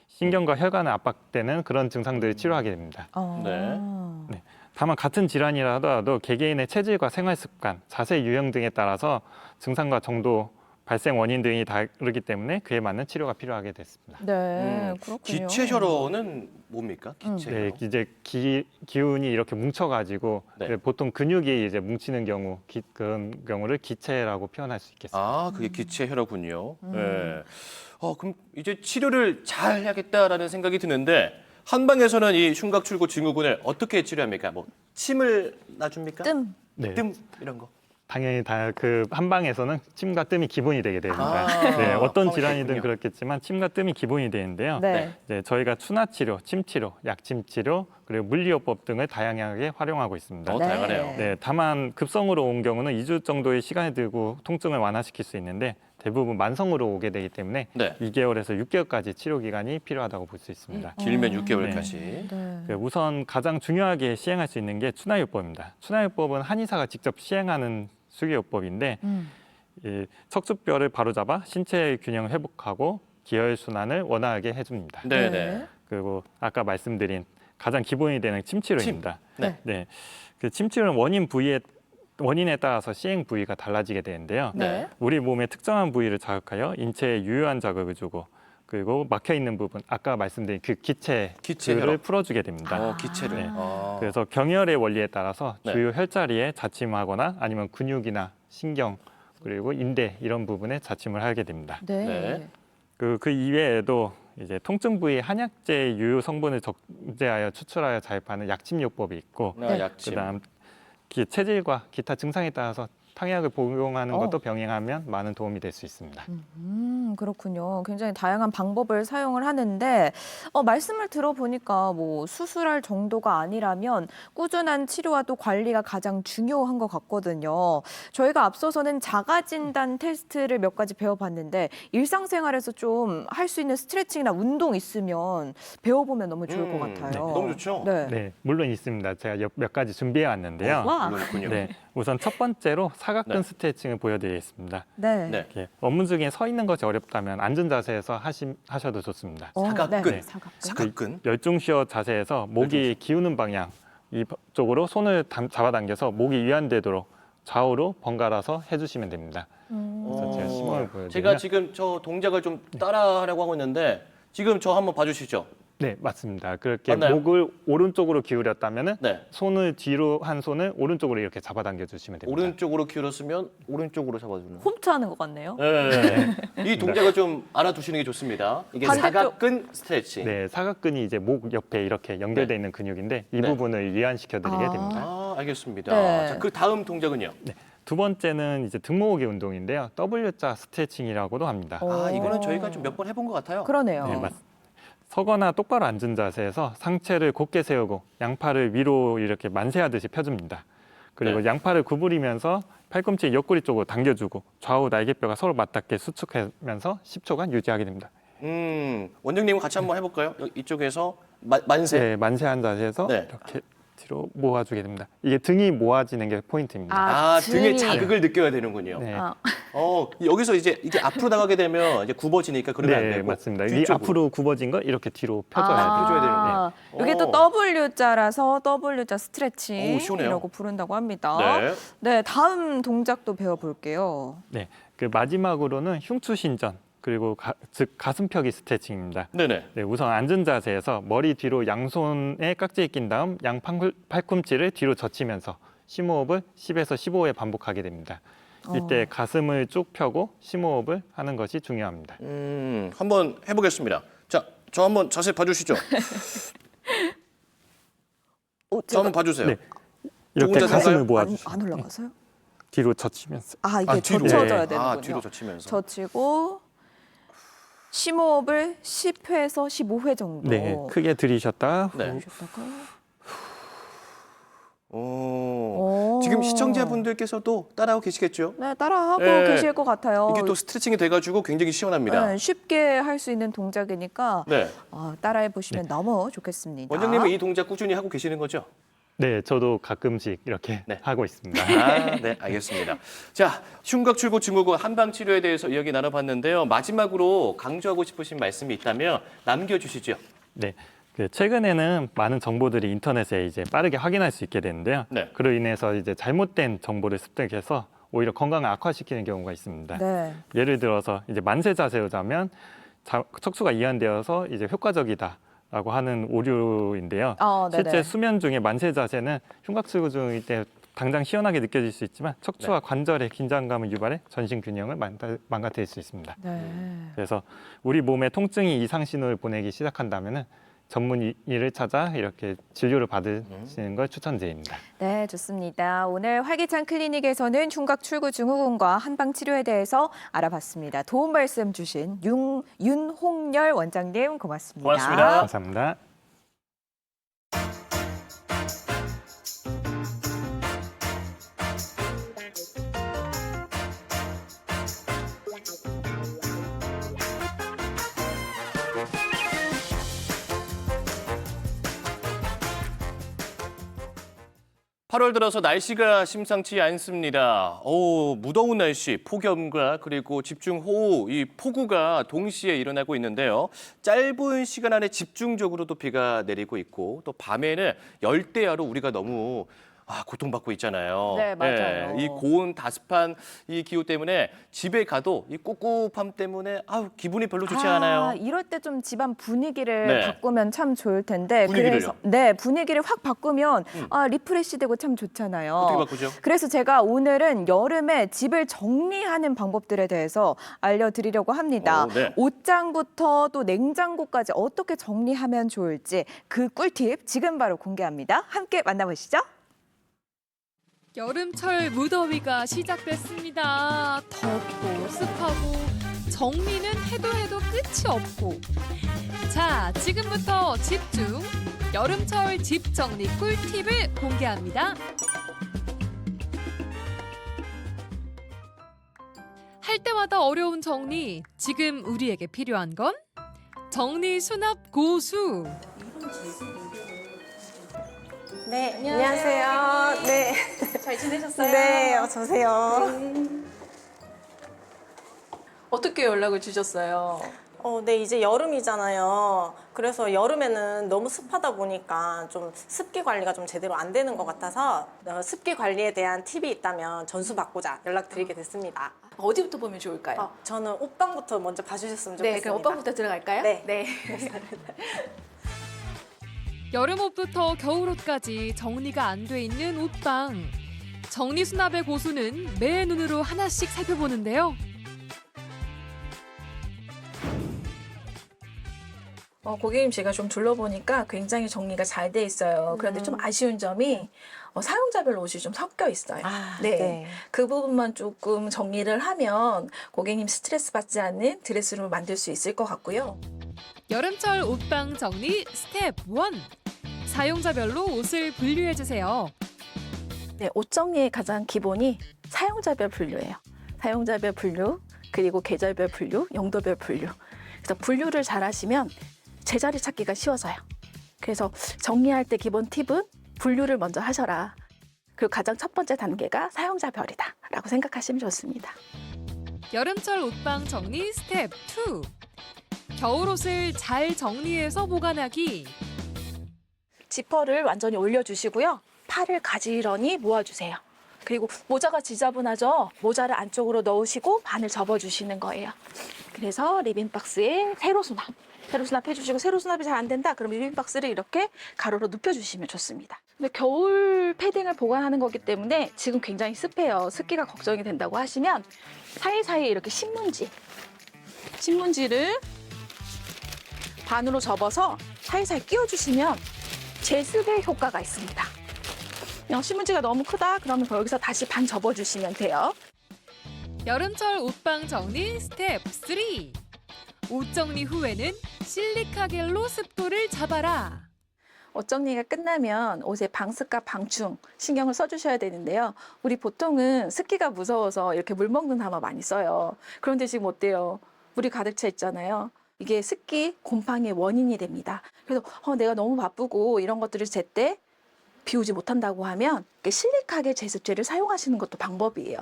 신경과 혈관을 압박되는 그런 증상들을 치료하게 됩니다. 네. 다만 같은 질환이라 하더라도 개개인의 체질과 생활 습관, 자세 유형 등에 따라서 증상과 정도, 발생 원인 등이 다르기 때문에 그에 맞는 치료가 필요하게 됐습니다. 네, 그렇군요. 기체 혈어는 뭡니까? 기체 혈어. 네, 이제 기운이 이렇게 뭉쳐가지고 네. 보통 근육이 이제 뭉치는 경우 그런 경우를 기체라고 표현할 수 있겠습니다. 아, 그게 기체 혈어군요. 네. 그럼 이제 치료를 잘 해야겠다라는 생각이 드는데 한방에서는 이 흉곽출구 증후군을 어떻게 치료합니까? 뭐 침을 놔줍니까? 뜸. 네. 뜸 이런 거. 당연히 다 그 한방에서는 침과 뜸이 기본이 되게 됩니다. 아, 네, 어떤 포함이 질환이든 되군요. 그렇겠지만 침과 뜸이 기본이 되는데요. 네. 네, 저희가 추나 치료, 침 치료, 약침 치료, 그리고 물리요법 등을 다양하게 활용하고 있습니다. 다양하네요. 네, 다만 급성으로 온 경우는 2주 정도의 시간이 들고 통증을 완화시킬 수 있는데 대부분 만성으로 오게 되기 때문에 네. 2개월에서 6개월까지 치료 기간이 필요하다고 볼 수 있습니다. 길면 6개월까지. 네. 네, 우선 가장 중요하게 시행할 수 있는 게 추나요법입니다. 추나요법은 한의사가 직접 시행하는 수기요법인데 이 척추뼈를 바로잡아 신체의 균형을 회복하고 기혈 순환을 원활하게 해줍니다. 네네. 그리고 아까 말씀드린 가장 기본이 되는 침치료입니다. 네. 네, 그 침치료는 원인에 따라서 시행 부위가 달라지게 되는데요. 네. 우리 몸의 특정한 부위를 자극하여 인체에 유효한 자극을 주고 그리고 막혀 있는 부분, 아까 말씀드린 그 기체 기체를 혈압. 풀어주게 됩니다. 기체를. 네. 아. 그래서 경혈의 원리에 따라서 네. 주요 혈자리에 자침하거나 아니면 근육이나 신경 그리고 인대 이런 부분에 자침을 하게 됩니다. 네. 네. 그 이외에도 이제 통증 부위 한약재 유효 성분을 적재하여 추출하여 자입하는 약침요법이 있고 약침. 그다음 체질과 기타 증상에 따라서 탕약을 복용하는 것도 병행하면 많은 도움이 될 수 있습니다. 그렇군요. 굉장히 다양한 방법을 사용을 하는데 말씀을 들어보니까 뭐 수술할 정도가 아니라면 꾸준한 치료와 또 관리가 가장 중요한 것 같거든요. 저희가 앞서서는 자가진단 테스트를 몇 가지 배워봤는데 일상생활에서 좀 할 수 있는 스트레칭이나 운동 있으면 배워보면 너무 좋을 것 같아요. 너무 좋죠? 네. 네, 물론 있습니다. 제가 몇 가지 준비해 왔는데요. 물론 있군요. 네, 우선 첫 번째로 사각근 네. 스트레칭을 보여드리겠습니다. 네. 네. 이렇게 업무 중에 서 있는 것이 어렵다면 앉은 자세에서 하셔도 좋습니다. 사각근. 네. 사각근. 사각근. 열중시어 자세에서 목이 기우는 방향 이쪽으로 손을 잡아당겨서 목이 위안되도록 좌우로 번갈아서 해주시면 됩니다. 그래서 제가 시범을 보여드리면 제가 지금 저 동작을 좀 따라하려고 하고 있는데 지금 저 한번 봐주시죠. 네, 맞습니다. 그렇게 맞나요? 목을 오른쪽으로 기울였다면은 네. 손을 뒤로 한 손을 오른쪽으로 이렇게 잡아당겨 주시면 됩니다. 오른쪽으로 기울었으면 오른쪽으로 잡아주는. 홈트하는 것 같네요. 네. 이 동작을 좀 알아두시는 게 좋습니다. 이게 반대쪽. 사각근 스트레칭. 네, 사각근이 이제 목 옆에 이렇게 연결돼 있는 근육인데 이 네. 부분을 위안시켜 드리게 됩니다. 아, 알겠습니다. 네. 자, 그 다음 동작은요? 두 번째는 이제 등 모으기 운동인데요. W자 스트레칭이라고도 합니다. 아, 이거는 저희가 좀 몇 번 해본 것 같아요. 그러네요. 네, 맞습니다. 서거나 똑바로 앉은 자세에서 상체를 곧게 세우고 양팔을 위로 이렇게 만세하듯이 펴줍니다. 그리고 네. 양팔을 구부리면서 팔꿈치 옆구리 쪽으로 당겨주고 좌우 날개뼈가 서로 맞닿게 수축하면서 10초간 유지하게 됩니다. 원장님은 같이 한번 해볼까요? 이쪽에서 만세. 네, 만세한 자세에서 네. 이렇게 뒤로 모아주게 됩니다. 이게 등이 모아지는 게 포인트입니다. 아, 등에 등이. 자극을 느껴야 되는군요. 네, 여기서 이제 이게 앞으로 나가게 되면 이제 굽어지니까 그러면 안 네, 되고. 맞습니다. 이 뒤쪽으로. 앞으로 굽어진 걸 이렇게 뒤로 펴줘야 돼요. 펴줘야 되는데. 이게 또 W자라서 W자 오, 시원해요. 스트레칭이라고 부른다고 합니다. 네. 네, 다음 동작도 배워볼게요. 네, 그 마지막으로는 흉추신전 그리고 즉 가슴펴기 스트레칭입니다. 네네. 네, 우선 앉은 자세에서 머리 뒤로 양손에 깍지에 낀 다음 양 팔꿈치를 뒤로 젖히면서 심호흡을 10에서 15회 반복하게 됩니다. 이때 가슴을 쭉 펴고 심호흡을 하는 것이 중요합니다. 한번 해보겠습니다. 자, 저 한번 자세 봐주시죠. 저 한번 봐주세요. 네, 이렇게 자세인가요? 가슴을 모아주시고 안 올라가서요? 뒤로 젖히면서 이게 뒤로. 젖혀져야 네. 되는군요. 뒤로 젖히면서. 젖히고 심호흡을 10회에서 15회 정도. 네, 크게 들이셨다 네. 해주셨다가. 지금 시청자분들께서도 따라하고 계시겠죠? 네, 따라하고 네. 계실 것 같아요. 이게 또 스트레칭이 돼가지고 굉장히 시원합니다. 네, 쉽게 할 수 있는 동작이니까 네. 따라해 보시면 너무 좋겠습니다. 원장님은 이 동작 꾸준히 하고 계시는 거죠? 네, 저도 가끔씩 이렇게 네. 하고 있습니다. 네, 알겠습니다. 자, 흉곽 출구 증후군 한방 치료에 대해서 이야기 나눠봤는데요. 마지막으로 강조하고 싶으신 말씀이 있다면 남겨주시죠. 네. 최근에는 많은 정보들이 인터넷에 이제 빠르게 확인할 수 있게 되는데요. 네. 그로 인해서 이제 잘못된 정보를 습득해서 오히려 건강을 악화시키는 경우가 있습니다. 네. 예를 들어서 이제 만세 자세로 자면 척추가 이완되어서 이제 효과적이다라고 하는 오류인데요. 네네. 실제 수면 중에 만세 자세는 흉곽출구 중일 때 당장 시원하게 느껴질 수 있지만 척추와 관절의 긴장감을 유발해 전신 균형을 망가뜨릴 수 있습니다. 네. 그래서 우리 몸에 통증이 이상 신호를 보내기 시작한다면은 전문의를 찾아 이렇게 진료를 받으시는 걸 추천드립니다. 네, 좋습니다. 오늘 활기찬 클리닉에서는 흉곽 출구 증후군과 한방 치료에 대해서 알아봤습니다. 도움 말씀 주신 윤홍열 원장님 고맙습니다. 고맙습니다. 감사합니다. 팔월 들어서 날씨가 심상치 않습니다. 무더운 날씨, 폭염과 그리고 집중호우, 이 폭우가 동시에 일어나고 있는데요. 짧은 시간 안에 집중적으로 또 비가 내리고 있고 또 밤에는 열대야로 우리가 너무 고통받고 있잖아요. 네, 맞아요. 이 고온 다습한 이 기후 때문에 집에 가도 이 꿉꿉함 때문에 기분이 별로 좋지 않아요. 이럴 때 좀 집안 분위기를 네. 바꾸면 참 좋을 텐데. 분위기를요? 네, 분위기를 확 바꾸면 리프레시되고 참 좋잖아요. 어떻게 바꾸죠? 그래서 제가 오늘은 여름에 집을 정리하는 방법들에 대해서 알려드리려고 합니다. 네. 옷장부터 또 냉장고까지 어떻게 정리하면 좋을지 그 꿀팁 지금 바로 공개합니다. 함께 만나보시죠. 여름철 무더위가 시작됐습니다. 덥고 습하고 정리는 해도 끝이 없고. 자, 지금부터 집중! 여름철 집 정리 꿀팁을 공개합니다. 할 때마다 어려운 정리, 지금 우리에게 필요한 건 정리 수납 고수. 네, 안녕하세요. 네. 잘 지내셨어요? 네, 어서 오세요. 어떻게 연락을 주셨어요? 네, 이제 여름이잖아요. 그래서 여름에는 너무 습하다 보니까 좀 습기 관리가 좀 제대로 안 되는 것 같아서 습기 관리에 대한 팁이 있다면 전수받고자 연락드리게 됐습니다. 어디부터 보면 좋을까요? 저는 옷방부터 먼저 봐주셨으면 좋겠습니다. 네, 그럼 옷방부터 들어갈까요? 네. 여름옷부터 겨울옷까지 정리가 안 돼 있는 옷방. 정리 수납의 고수는 매 눈으로 하나씩 살펴보는데요. 고객님 제가 좀 둘러보니까 굉장히 정리가 잘 돼 있어요. 그런데 좀 아쉬운 점이 사용자별로 옷이 좀 섞여 있어요. 네. 그 부분만 조금 정리를 하면 고객님 스트레스 받지 않는 드레스룸을 만들 수 있을 것 같고요. 여름철 옷방 정리 스텝 1. 사용자별로 옷을 분류해주세요. 네, 옷 정리의 가장 기본이 사용자별 분류예요. 사용자별 분류, 그리고 계절별 분류, 용도별 분류. 그래서 분류를 잘 하시면 제자리 찾기가 쉬워져요. 그래서 정리할 때 기본 팁은 분류를 먼저 하셔라. 그리고 가장 첫 번째 단계가 사용자별이다 라고 생각하시면 좋습니다. 여름철 옷방 정리 스텝 2. 겨울옷을 잘 정리해서 보관하기. 지퍼를 완전히 올려주시고요. 팔을 가지런히 모아주세요. 그리고 모자가 지저분하죠? 모자를 안쪽으로 넣으시고 반을 접어주시는 거예요. 그래서 리빙박스에 세로 수납 해주시고, 세로 수납이 잘 안 된다? 그럼 리빙박스를 이렇게 가로로 눕혀주시면 좋습니다. 근데 겨울 패딩을 보관하는 거기 때문에 지금 굉장히 습해요. 습기가 걱정이 된다고 하시면 사이사이에 이렇게 신문지를 반으로 접어서 사이사이 끼워주시면 제습의 효과가 있습니다. 신문지가 너무 크다? 그러면 여기서 다시 반 접어주시면 돼요. 여름철 옷방 정리 스텝 3. 옷 정리 후에는 실리카 겔로 습도를 잡아라. 옷 정리가 끝나면 옷의 방습과 방충 신경을 써주셔야 되는데요. 우리 보통은 습기가 무서워서 이렇게 물 먹는 하마 많이 써요. 그런데 지금 어때요? 물이 가득 차 있잖아요. 이게 습기, 곰팡이의 원인이 됩니다. 그래서 내가 너무 바쁘고 이런 것들을 제때 비우지 못한다고 하면 실리카겔 제습제를 사용하시는 것도 방법이에요.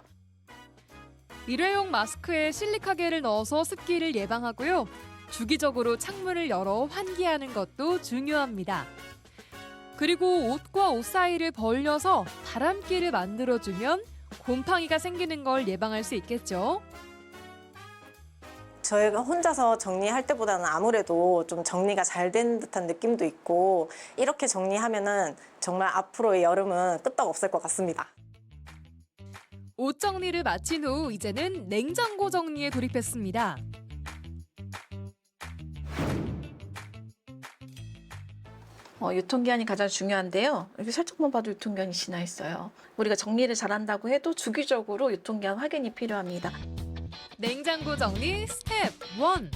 일회용 마스크에 실리카겔을 넣어서 습기를 예방하고요. 주기적으로 창문을 열어 환기하는 것도 중요합니다. 그리고 옷과 옷 사이를 벌려서 바람길을 만들어주면 곰팡이가 생기는 걸 예방할 수 있겠죠. 저희가 혼자서 정리할 때보다는 아무래도 좀 정리가 잘 된 듯한 느낌도 있고, 이렇게 정리하면은 정말 앞으로의 여름은 끄떡없을 것 같습니다. 옷 정리를 마친 후 이제는 냉장고 정리에 돌입했습니다. 유통기한이 가장 중요한데요. 이렇게 살짝만 봐도 유통기한이 지나 있어요. 우리가 정리를 잘한다고 해도 주기적으로 유통기한 확인이 필요합니다. 냉장고 정리 스텝 1.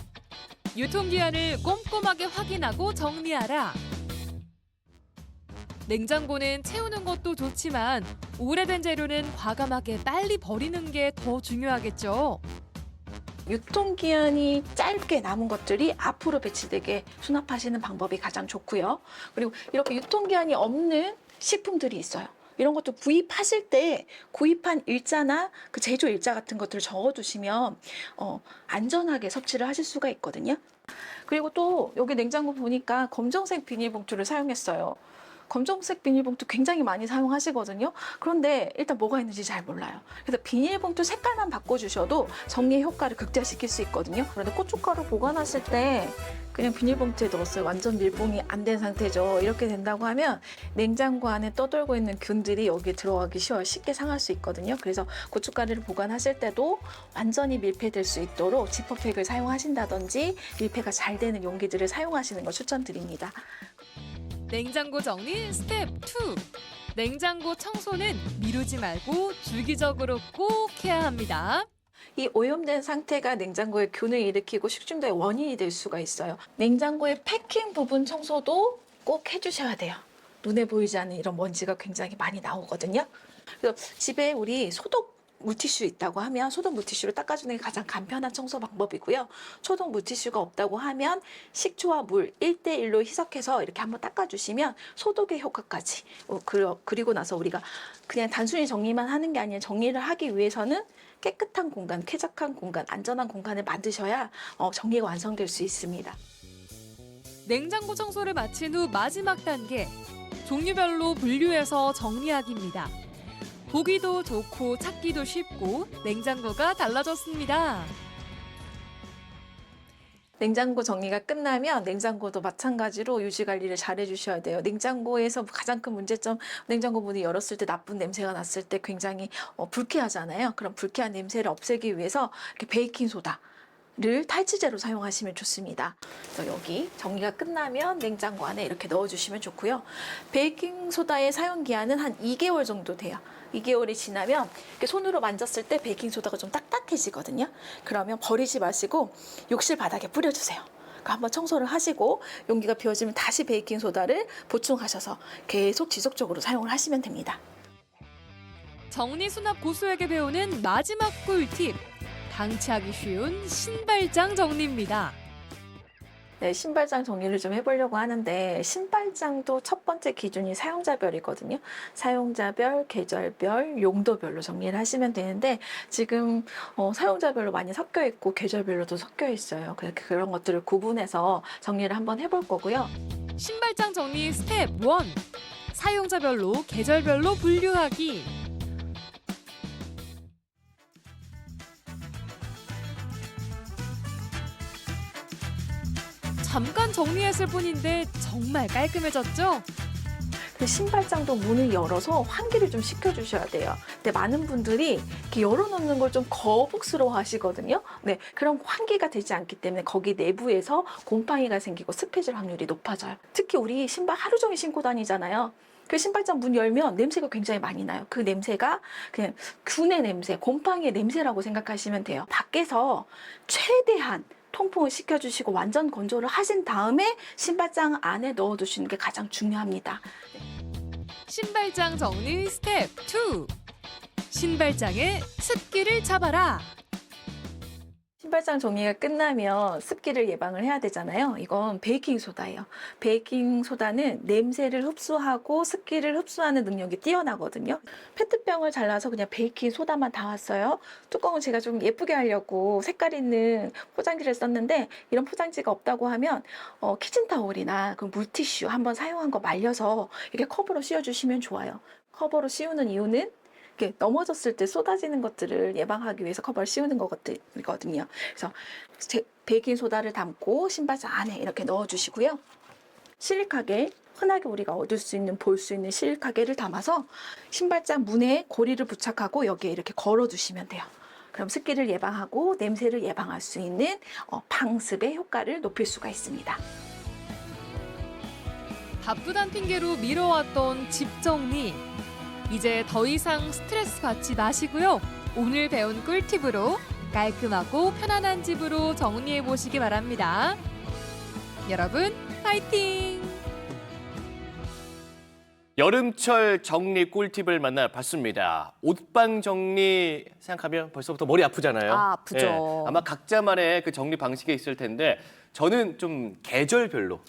유통기한을 꼼꼼하게 확인하고 정리하라. 냉장고는 채우는 것도 좋지만 오래된 재료는 과감하게 빨리 버리는 게 더 중요하겠죠. 유통기한이 짧게 남은 것들이 앞으로 배치되게 수납하시는 방법이 가장 좋고요. 그리고 이렇게 유통기한이 없는 식품들이 있어요. 이런 것도 구입하실 때 구입한 일자나 그 제조 일자 같은 것들을 적어두시면 안전하게 섭취를 하실 수가 있거든요. 그리고 또 여기 냉장고 보니까 검정색 비닐봉투를 사용했어요. 검정색 비닐봉투 굉장히 많이 사용하시거든요. 그런데 일단 뭐가 있는지 잘 몰라요. 그래서 비닐봉투 색깔만 바꿔주셔도 정리의 효과를 극대화시킬 수 있거든요. 그런데 고춧가루 보관하실 때 그냥 비닐봉투에 넣었어요. 완전 밀봉이 안 된 상태죠. 이렇게 된다고 하면 냉장고 안에 떠돌고 있는 균들이 여기에 들어가기 쉬워요. 쉽게 상할 수 있거든요. 그래서 고춧가루를 보관하실 때도 완전히 밀폐될 수 있도록 지퍼백을 사용하신다든지 밀폐가 잘 되는 용기들을 사용하시는 걸 추천드립니다. 냉장고 정리 스텝 2. 냉장고 청소는 미루지 말고 주기적으로 꼭 해야 합니다. 이 오염된 상태가 냉장고의 균을 일으키고 식중독의 원인이 될 수가 있어요. 냉장고의 패킹 부분 청소도 꼭 해주셔야 돼요. 눈에 보이지 않는 이런 먼지가 굉장히 많이 나오거든요. 그래서 집에 우리 소독 물티슈 있다고 하면 소독 물티슈로 닦아주는 게 가장 간편한 청소 방법이고요. 소독 물티슈가 없다고 하면 식초와 물 1대1로 희석해서 이렇게 한번 닦아주시면 소독의 효과까지. 그리고 나서 우리가 그냥 단순히 정리만 하는 게 아니라 정리를 하기 위해서는 깨끗한 공간, 쾌적한 공간, 안전한 공간을 만드셔야 정리가 완성될 수 있습니다. 냉장고 청소를 마친 후 마지막 단계, 종류별로 분류해서 정리하기입니다. 보기도 좋고 찾기도 쉽고 냉장고가 달라졌습니다. 냉장고 정리가 끝나면 냉장고도 마찬가지로 유지 관리를 잘 해주셔야 돼요. 냉장고에서 가장 큰 문제점, 냉장고 문을 열었을 때 나쁜 냄새가 났을 때 굉장히 불쾌하잖아요. 그럼 불쾌한 냄새를 없애기 위해서 이렇게 베이킹 소다를 탈취제로 사용하시면 좋습니다. 그래서 여기 정리가 끝나면 냉장고 안에 이렇게 넣어주시면 좋고요. 베이킹 소다의 사용 기한은 한 2개월 정도 돼요. 2개월이 지나면 이렇게 손으로 만졌을 때 베이킹소다가 좀 딱딱해지거든요. 그러면 버리지 마시고 욕실 바닥에 뿌려주세요. 그러니까 한번 청소를 하시고 용기가 비워지면 다시 베이킹소다를 보충하셔서 계속 지속적으로 사용을 하시면 됩니다. 정리 수납 고수에게 배우는 마지막 꿀팁, 방치하기 쉬운 신발장 정리입니다. 네, 신발장 정리를 좀 해보려고 하는데 신발장도 첫 번째 기준이 사용자별이거든요. 사용자별, 계절별, 용도별로 정리를 하시면 되는데 지금 사용자별로 많이 섞여 있고 계절별로도 섞여 있어요. 그런 것들을 구분해서 정리를 한번 해볼 거고요. 신발장 정리 스텝 1. 사용자별로, 계절별로 분류하기. 잠깐 정리했을 뿐인데 정말 깔끔해졌죠? 그 신발장도 문을 열어서 환기를 좀 시켜주셔야 돼요. 근데 많은 분들이 이렇게 열어놓는 걸 좀 거북스러워 하시거든요. 네, 그럼 환기가 되지 않기 때문에 거기 내부에서 곰팡이가 생기고 습해질 확률이 높아져요. 특히 우리 신발 하루 종일 신고 다니잖아요. 그 신발장 문 열면 냄새가 굉장히 많이 나요. 그 냄새가 그냥 균의 냄새, 곰팡이의 냄새라고 생각하시면 돼요. 밖에서 최대한 통풍을 시켜주시고 완전 건조를 하신 다음에 신발장 안에 넣어두시는 게 가장 중요합니다. 신발장 정리 스텝 2. 신발장에 습기를 잡아라. 신발장 정리가 끝나면 습기를 예방을 해야 되잖아요. 이건 베이킹소다예요. 베이킹소다는 냄새를 흡수하고 습기를 흡수하는 능력이 뛰어나거든요. 페트병을 잘라서 그냥 베이킹소다만 담았어요. 뚜껑은 제가 좀 예쁘게 하려고 색깔 있는 포장지를 썼는데 이런 포장지가 없다고 하면 키친타올이나 그 물티슈 한번 사용한 거 말려서 이렇게 컵으로 씌워주시면 좋아요. 컵으로 씌우는 이유는 이렇게 넘어졌을 때 쏟아지는 것들을 예방하기 위해서 커버를 씌우는 거거든요. 그래서 베이킹소다를 담고 신발장 안에 이렇게 넣어주시고요. 실리카겔, 흔하게 우리가 얻을 수 있는, 볼 수 있는 실리카겔을 담아서 신발장 문에 고리를 부착하고 여기에 이렇게 걸어두시면 돼요. 그럼 습기를 예방하고 냄새를 예방할 수 있는 방습의 효과를 높일 수가 있습니다. 바쁘단 핑계로 미뤄왔던 집 정리. 이제 더 이상 스트레스 받지 마시고요. 오늘 배운 꿀팁으로 깔끔하고 편안한 집으로 정리해 보시기 바랍니다. 여러분, 파이팅! 여름철 정리 꿀팁을 만나봤습니다. 옷방 정리 생각하면 벌써부터 머리 아프잖아요. 아프죠. 아마 각자만의 그 정리 방식이 있을 텐데 저는 좀 계절별로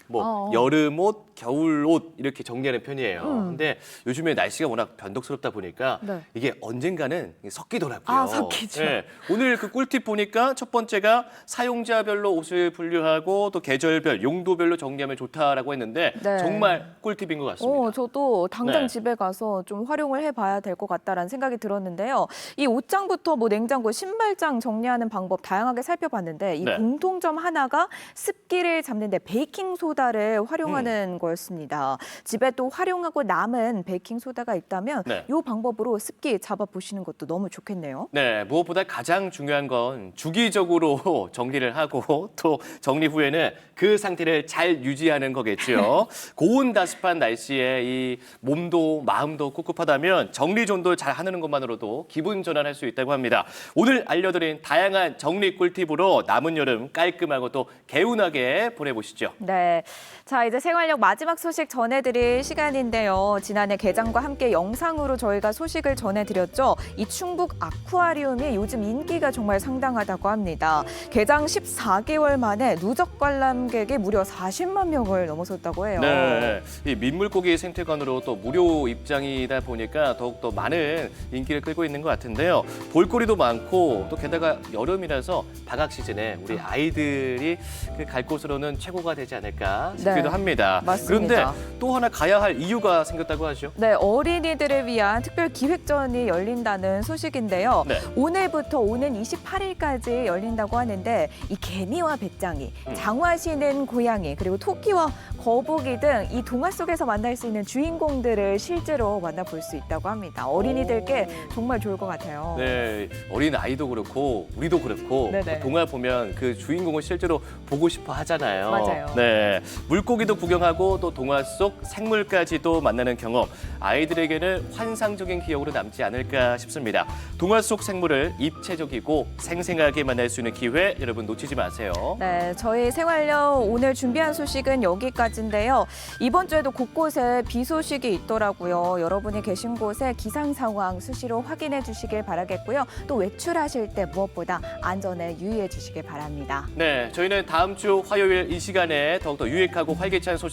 여름옷, 겨울옷 이렇게 정리하는 편이에요. 근데 요즘에 날씨가 워낙 변덕스럽다 보니까 이게 언젠가는 섞이더라고요. 섞이죠. 오늘 그 꿀팁 보니까 첫 번째가 사용자별로 옷을 분류하고 또 계절별, 용도별로 정리하면 좋다라고 했는데 정말 꿀팁인 것 같습니다. 저도 당장 집에 가서 좀 활용을 해봐야 될 것 같다라는 생각이 들었는데요. 이 옷장부터 냉장고, 신발장 정리하는 방법 다양하게 살펴봤는데 이 공통점 하나가 습기를 잡는 데 베이킹 소다를 활용하는 거였습니다. 집에 또 활용하고 남은 베이킹 소다가 있다면 네. 이 방법으로 습기 잡아 보시는 것도 너무 좋겠네요. 네, 무엇보다 가장 중요한 건 주기적으로 정리를 하고 또 정리 후에는 그 상태를 잘 유지하는 거겠죠. 고온다습한 날씨에 이 몸도 마음도 꿉꿉하다면 정리정돈 잘 하는 것만으로도 기분 전환할 수 있다고 합니다. 오늘 알려드린 다양한 정리 꿀팁으로 남은 여름 깔끔하고 또 개운하게 보내보시죠. 네. 자, 이제 생활력 마지막 소식 전해드릴 시간인데요. 지난해 개장과 함께 영상으로 저희가 소식을 전해드렸죠. 이 충북 아쿠아리움이 요즘 인기가 정말 상당하다고 합니다. 개장 14개월 만에 누적 관람객이 무려 40만 명을 넘어섰다고 해요. 네, 이 민물고기 생태관으로 또 무료 입장이다 보니까 더욱더 많은 인기를 끌고 있는 것 같은데요. 볼거리도 많고 또 게다가 여름이라서 방학 시즌에 우리 아이들이 그 갈 곳으로는 최고가 되지 않을까 싶기도 네, 합니다. 맞습니다. 그런데 또 하나 가야 할 이유가 생겼다고 하죠. 네, 어린이들을 위한 특별 기획전이 열린다는 소식인데요. 네. 오늘부터 오는 28일까지 열린다고 하는데 이 개미와 배짱이, 장화시는 고양이, 그리고 토끼와 거북이 등 이 동화 속에서 만날 수 있는 주인공들을 실제로 만나볼 수 있다고 합니다. 어린이들께 정말 좋을 것 같아요. 네, 어린 아이도 그렇고 우리도 그렇고 네네. 동화 보면 그 주인공을 실제로 보고 싶어 하잖아요. 맞아요. 네, 물고기도 구경하고 또 동화 속 생물까지도 만나는 경험, 아이들에게는 환상적인 기억으로 남지 않을까 싶습니다. 동화 속 생물을 입체적이고 생생하게 만날 수 있는 기회 여러분 놓치지 마세요. 네, 저희 생활력 오늘 준비한 소식은 여기까지인데요. 이번 주에도 곳곳에 비 소식이 있더라고요. 여러분이 계신 곳에 기상 상황 수시로 확인해 주시길 바라겠고요. 또 외출하실 때 무엇보다 안전에 유의해 주시길 바랍니다. 네, 저희는 다음 주 화요일 이 시간에 더욱더 유익하고 활기찬 소식